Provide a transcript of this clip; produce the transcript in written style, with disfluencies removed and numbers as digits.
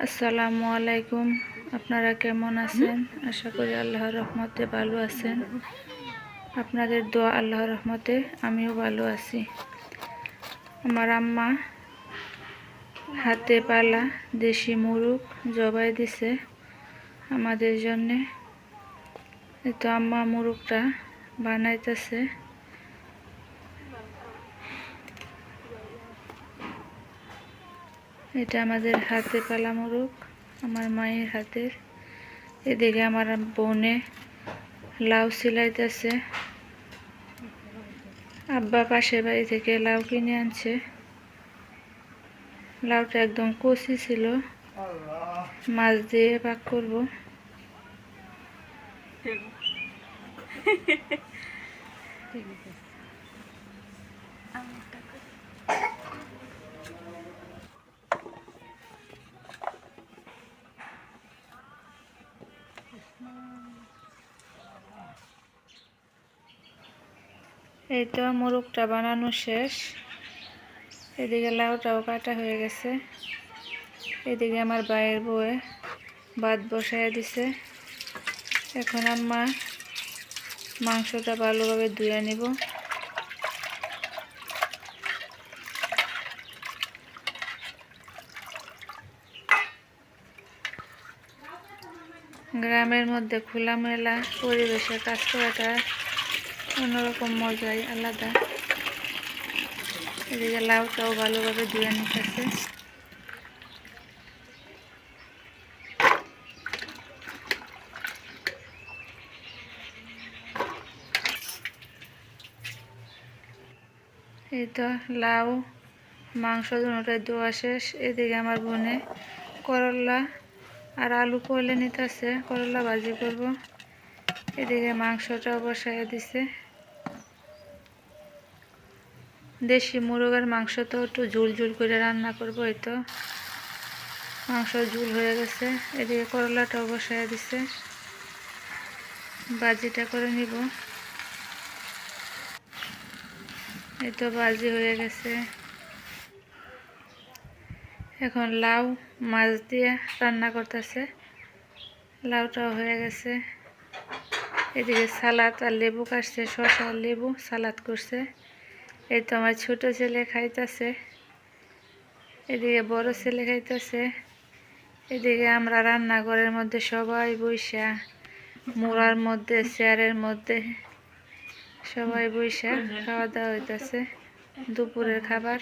আসসালামু আলাইকুম। আপনারা কেমন আছেন? আশা করি আল্লাহর রহমতে ভালো আছেন। আপনাদের দোয়া আল্লাহর রহমতে আমিও ভালো আছি। আমার আম্মা হাতে পালা দেশি মুরগ জবাই দিছে আমাদের জন্যে। তো আম্মা মুরগটা বানাইতেছে। এটা আমাদের হাতে পালা মুরগ, আমার মায়ের হাতের। এদিকে আমার বোনে লাউ সিলাইতেছে। আব্বা পাশের বাড়ি থেকে লাউ কিনে আনছে। লাউটা একদম কচি ছিল, মাছ দিয়ে পাক করব। এই তো মোরগটা বানানো শেষ। এদিকে লাউটাও কাটা হয়ে গেছে। এদিকে আমার ভাইয়ের বউয়ে ভাত বসাইয়া দিছে। এখন আম্মা মাংসটা ভালোভাবে ধুয়ে নিব। গ্রামের মধ্যে খোলামেলা পরিবেশে কাজ করাটা অন্যরকম মজাই আলাদা। এদিকে লাউটাও ভালোভাবে ধুয়ে নিতেছে। এই তো লাউ মাংস দুটোটাই ধোয়া শেষ। এদিকে আমার বোনে করলা আর আলু কলে নিতেছে, করলা ভাজি করব। এদিকে মাংসটাও বসাইয়া দিছে। দেশি মুরগের মাংস তো একটু ঝুল ঝুল করে রান্না করব। এই তো মাংস ঝুল হয়ে গেছে। এদিকে করলাটাও বসাইয়া দিছে, ভাজিটা করে নিব। এই তো ভাজি হয়ে গেছে। এখন লাউ মাছ দিয়ে রান্না করতেছে। লাউটাও হয়ে গেছে। এদিকে সালাদ আর লেবু কাটছে, শসা লেবু সালাদ করছে। এই তো আমার ছোট ছেলে খাইতেছে, এদিকে বড় ছেলে খাইতেছে। এদিকে আমরা রান্নাঘরের মধ্যে সবাই বইসা, মোড়ার মধ্যে চেয়ারের মধ্যে সবাই বইসা খাওয়া দাওয়া হইতেছে দুপুরের খাবার।